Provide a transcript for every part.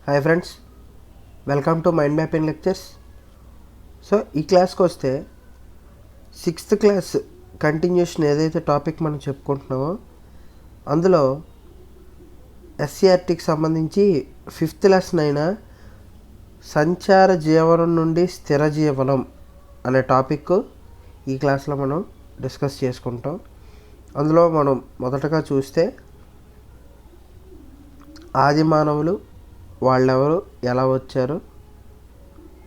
Hi friends, welcome to mind mapping lectures. So ఈ క్లాస్కి వస్తే 6th క్లాస్ కంటిన్యూషన్ ఏదైతే టాపిక్ మనం చెప్పుకుంటున్నామో అందులో ఎస్సీఆర్టీకి సంబంధించి 5th లెసన్ అయిన సంచార జీవనం నుండి స్థిర జీవనం అనే టాపిక్ ఈ క్లాస్లో మనం డిస్కస్ చేసుకుంటాం. అందులో మనం మొదటగా చూస్తే ఆది మానవులు వాళ్ళెవరు, ఎలా వచ్చారు,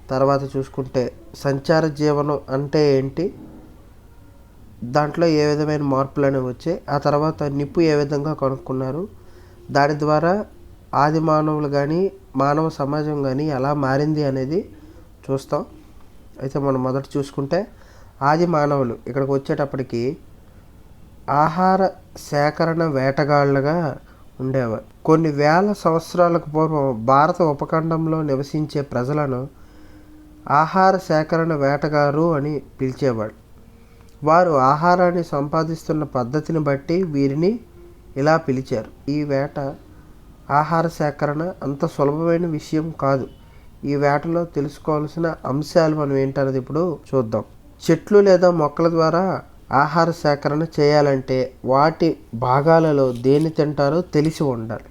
తర్వాత చూసుకుంటే సంచార జీవనం అంటే ఏంటి, దాంట్లో ఏ విధమైన మార్పులు అనేవి వచ్చాయి, ఆ తర్వాత నిప్పు ఏ విధంగా కనుక్కున్నారు, దాని ద్వారా ఆది మానవులు కానీ మానవ సమాజం కానీ ఎలా మారింది అనేది చూస్తాం. అయితే మనం మొదట చూసుకుంటే ఆది మానవులు ఇక్కడికి వచ్చేటప్పటికి ఆహార సేకరణ వేటగాళ్ళుగా ఉండేవారు. కొన్ని వేల సంవత్సరాలకు పూర్వం భారత ఉపఖండంలో నివసించే ప్రజలను ఆహార సేకరణ వేటగారు అని పిలిచేవాడు. వారు ఆహారాన్ని సంపాదిస్తున్న పద్ధతిని బట్టి వీరిని ఇలా పిలిచారు. ఈ వేట ఆహార సేకరణ అంత సులభమైన విషయం కాదు. ఈ వేటలో తెలుసుకోవాల్సిన అంశాలు మనం ఏంటన్నది ఇప్పుడు చూద్దాం. చెట్లు లేదా మొక్కల ద్వారా ఆహార సేకరణ చేయాలంటే వాటి భాగాలలో దేన్ని తింటారో తెలిసి ఉండాలి.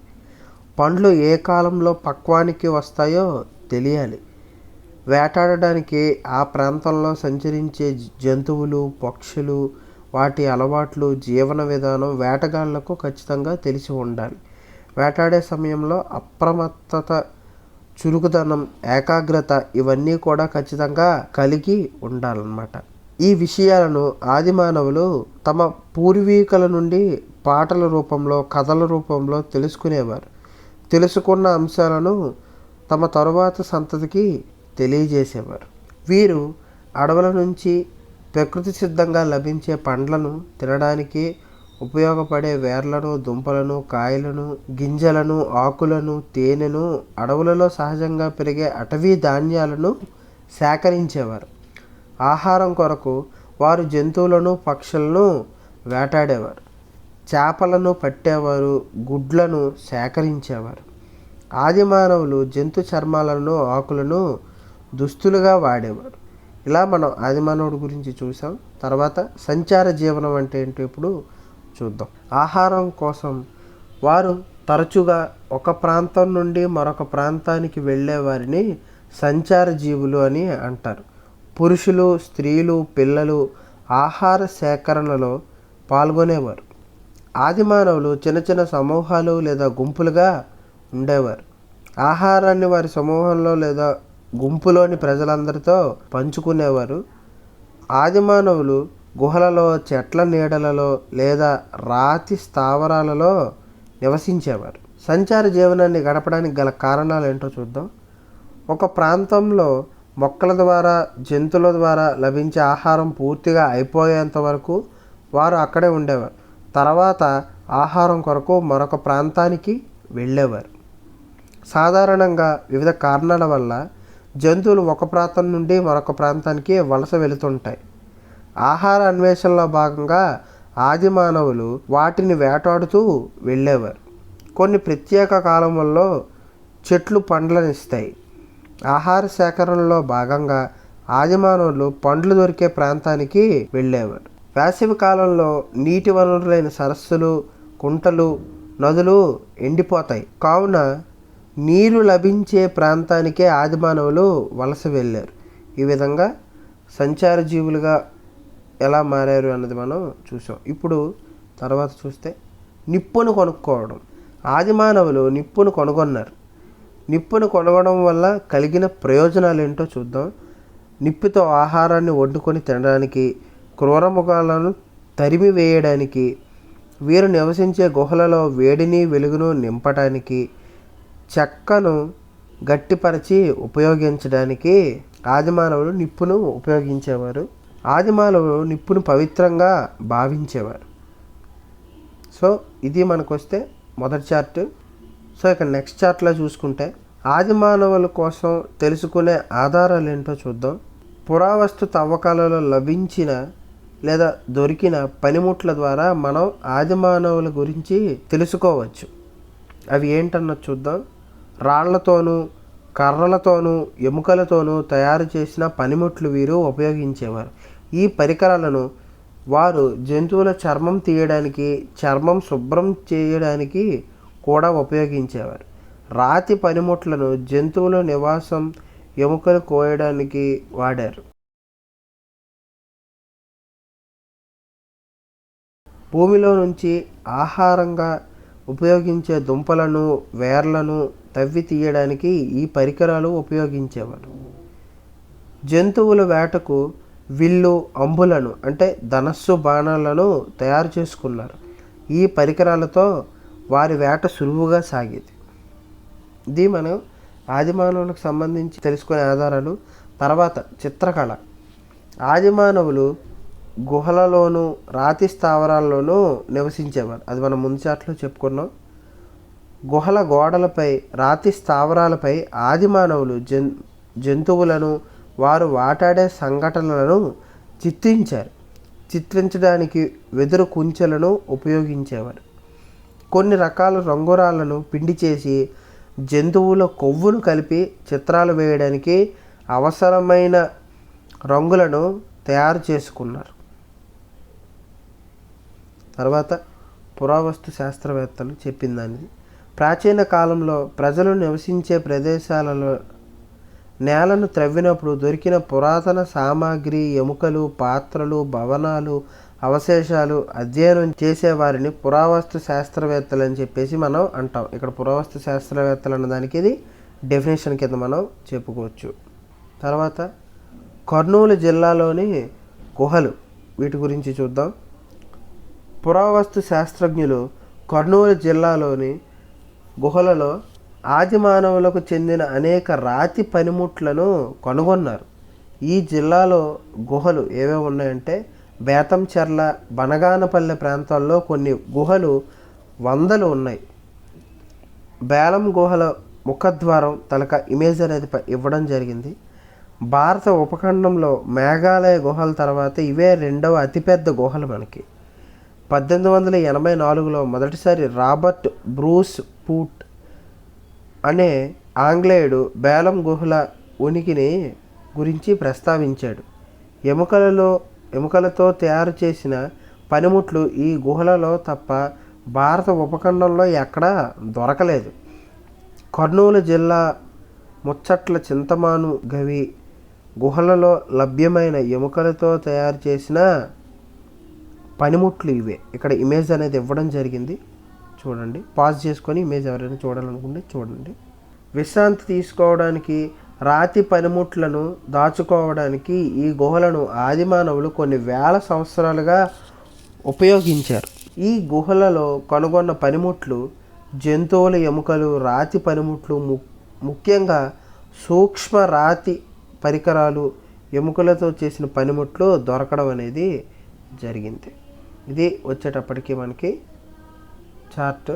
పండ్లు ఏ కాలంలో పక్వానికి వస్తాయో తెలియాలి. వేటాడడానికి ఆ ప్రాంతంలో సంచరించే జంతువులు, పక్షులు, వాటి అలవాట్లు, జీవన విధానం వేటగాళ్లకు ఖచ్చితంగా తెలిసి ఉండాలి. వేటాడే సమయంలో అప్రమత్తత, చురుకుదనం, ఏకాగ్రత ఇవన్నీ కూడా ఖచ్చితంగా కలిగి ఉండాలన్నమాట. ఈ విషయాలను ఆది మానవులు తమ పూర్వీకుల నుండి పాటల రూపంలో, కథల రూపంలో తెలుసుకునేవారు. తెలుసుకున్న అంశాలను తమ తరువాత సంతతికి తెలియజేసేవారు. వీరు అడవుల నుంచి ప్రకృతి సిద్ధంగా లభించే పండ్లను తినడానికి ఉపయోగపడే వేర్లను, దుంపలను, కాయలను, గింజలను, ఆకులను, తేనెను, అడవులలో సహజంగా పెరిగే అటవీ ధాన్యాలను సేకరించేవారు. ఆహారం కొరకు వారు జంతువులను, పక్షులను వేటాడేవారు. చేపలను పట్టేవారు, గుడ్లను సేకరించేవారు. ఆది మానవులు జంతు చర్మాలను, ఆకులను దుస్తులుగా వాడేవారు. ఇలా మనం ఆది మానవుడి గురించి చూసాం. తర్వాత సంచార జీవనం అంటే ఏంటో ఇప్పుడు చూద్దాం. ఆహారం కోసం వారు తరచుగా ఒక ప్రాంతం నుండి మరొక ప్రాంతానికి వెళ్ళే వారిని సంచార జీవులు అని అంటారు. పురుషులు, స్త్రీలు, పిల్లలు ఆహార సేకరణలో పాల్గొనేవారు. ఆది మానవులు చిన్న చిన్న సమూహాలు లేదా గుంపులుగా ఉండేవారు. ఆహారాన్ని వారి సమూహంలో లేదా గుంపులోని ప్రజలందరితో పంచుకునేవారు. ఆది మానవులు గుహలలో, చెట్ల నీడలలో లేదా రాతి స్థావరాలలో నివసించేవారు. సంచార జీవనాన్ని గడపడానికి గల కారణాలు ఏంటో చూద్దాం. ఒక ప్రాంతంలో మొక్కల ద్వారా, జంతువుల ద్వారా లభించే ఆహారం పూర్తిగా అయిపోయేంత వరకు వారు అక్కడే ఉండేవారు. తర్వాత ఆహారం కొరకు మరొక ప్రాంతానికి వెళ్ళేవారు. సాధారణంగా వివిధ కారణాల వల్ల జంతువులు ఒక ప్రాంతం నుండి మరొక ప్రాంతానికి వలస వెళుతుంటాయి. ఆహార అన్వేషణలో భాగంగా ఆది మానవులు వాటిని వేటాడుతూ వెళ్ళేవారు. కొన్ని ప్రత్యేక కాలంలో చెట్లు పండ్లను ఇస్తాయి. ఆహార సేకరణలో భాగంగా ఆది మానవులు పండ్లు దొరికే ప్రాంతానికి వెళ్ళేవారు. వేసవి కాలంలో నీటి వనరులైన సరస్సులు, కుంటలు, నదులు ఎండిపోతాయి. కావున నీరు లభించే ప్రాంతానికే ఆది మానవులు వలస వెళ్ళారు. ఈ విధంగా సంచార జీవులుగా ఎలా మారారు అన్నది మనం చూసాం. ఇప్పుడు తర్వాత చూస్తే నిప్పును కొనుక్కోవడం. ఆది మానవులు నిప్పును కనుగొన్నారు. నిప్పును కొనగడం వల్ల కలిగిన ప్రయోజనాలు ఏంటో చూద్దాం. నిప్పుతో ఆహారాన్ని వండుకొని తినడానికి, క్రూరమృగాలను తరిమి వేయడానికి, వీరు నివసించే గుహలలో వేడిని, వెలుగును నింపడానికి, చెక్కను గట్టిపరిచి ఉపయోగించడానికి ఆది మానవులు నిప్పును ఉపయోగించేవారు. ఆది మానవులు నిప్పును పవిత్రంగా భావించేవారు. సో ఇది మనకు వస్తే మొదటి చార్ట్. సో ఇక నెక్స్ట్ చార్ట్లో చూసుకుంటే ఆది మానవుల కోసం తెలుసుకునే ఆధారాలు ఏంటో చూద్దాం. పురావస్తు తవ్వకాలలో లభించిన లేదా దొరికిన పనిముట్ల ద్వారా మనం ఆది మానవుల గురించి తెలుసుకోవచ్చు. అవి ఏంటన్నది చూద్దాం. రాళ్లతోనూ కర్రలతోనూ ఎముకలతోనూ తయారు చేసిన పనిముట్లు వీరు ఉపయోగించేవారు. ఈ పరికరాలను వారు జంతువుల చర్మం తీయడానికి, చర్మం శుభ్రం చేయడానికి కూడా ఉపయోగించేవారు. రాతి పనిముట్లను జంతువుల నివాసం, ఎముకలు కోయడానికి వాడారు. భూమిలో నుంచి ఆహారంగా ఉపయోగించే దుంపలను, వేర్లను తవ్వి తీయడానికి ఈ పరికరాలు ఉపయోగించేవారు. జంతువుల వేటకు విల్లు, అంబులను అంటే ధనస్సు, బాణాలను తయారు చేసుకున్నారు. ఈ పరికరాలతో వారి వేట సులువుగా సాగేది. ఇది మనం ఆదిమానవులకు సంబంధించి తెలుసుకునే ఆధారాలు. తర్వాత చిత్రకళ. ఆదిమానవులు గుహలలోనూ రాతి స్థావరాల్లోనూ నివసించేవారు. అది మనం ముందు చాట్లో చెప్పుకున్నాం. గుహల గోడలపై, రాతి స్థావరాలపై ఆదిమానవులు జంతువులను, వారు వాటాడే సంఘటనలను చిత్రించడానికి వెదురు కుంచెలను ఉపయోగించేవారు. కొన్ని రకాల రంగురాళ్లను పిండి చేసి జంతువుల కొవ్వును కలిపి చిత్రాలు వేయడానికి అవసరమైన రంగులను తయారు చేసుకున్నారు. తర్వాత పురావస్తు శాస్త్రవేత్తలు చెప్పిన దాన్ని, ప్రాచీన కాలంలో ప్రజలు నివసించే ప్రదేశాలలో నేలను త్రవ్వినప్పుడు దొరికిన పురాతన సామాగ్రి, ఎముకలు, పాత్రలు, భవనాలు, అవశేషాలు అధ్యయనం చేసేవారిని పురావస్తు శాస్త్రవేత్తలు అని చెప్పేసి మనం అంటాం. ఇక్కడ పురావస్తు శాస్త్రవేత్తలు అన్నదానికి ఇది డెఫినేషన్ కింద మనం చెప్పుకోవచ్చు. తర్వాత కర్నూలు జిల్లాలోని గుహలు, వీటి గురించి చూద్దాం. పురావస్తు శాస్త్రజ్ఞులు కర్నూలు జిల్లాలోని గుహలలో ఆదిమానవులకు చెందిన అనేక రాతి పనిముట్లను కనుగొన్నారు. ఈ జిల్లాలో గుహలు ఏవేవి ఉన్నాయంటే బేతంచెర్ల, బనగానపల్లె ప్రాంతాల్లో కొన్ని గుహలు 100 ఉన్నాయి. బేలం గుహల ముఖద్వారం తలక ఇమేజ్ అనేది ఇవ్వడం జరిగింది. భారత ఉపఖండంలో మేఘాలయ గుహల తర్వాత ఇవే 2వ అతిపెద్ద గుహలు మనకి. 1884లో మొదటిసారి రాబర్ట్ బ్రూస్ పూట్ అనే ఆంగ్లేయుడు బేలం గుహల ఉనికిని గురించి ప్రస్తావించాడు. ఎముకలతో తయారు చేసిన పనిముట్లు ఈ గుహలలో తప్ప భారత ఉపఖండంలో ఎక్కడా దొరకలేదు. కర్నూలు జిల్లా ముచ్చట్ల చింతమాను గవి గుహలలో లభ్యమైన ఎముకలతో తయారు చేసిన పనిముట్లు ఇవే. ఇక్కడ ఇమేజ్ అనేది ఇవ్వడం జరిగింది, చూడండి. పాజ్ చేసుకొని ఇమేజ్ ఎవరైనా చూడాలనుకుంటే చూడండి. విశ్రాంతి తీసుకోవడానికి, రాతి పనిముట్లను దాచుకోవడానికి ఈ గుహలను ఆదిమానవులు కొన్ని వేల సంవత్సరాలుగా ఉపయోగించారు. ఈ గుహలలో కనుగొన్న పనిముట్లు జంతువుల ఎముకలు, రాతి పనిముట్లు, ముఖ్యంగా సూక్ష్మ రాతి పరికరాలు, ఎముకలతో చేసిన పనిముట్లు దొరకడం అనేది జరిగింది. ఇది వచ్చేటప్పటికి మనకి చార్ట్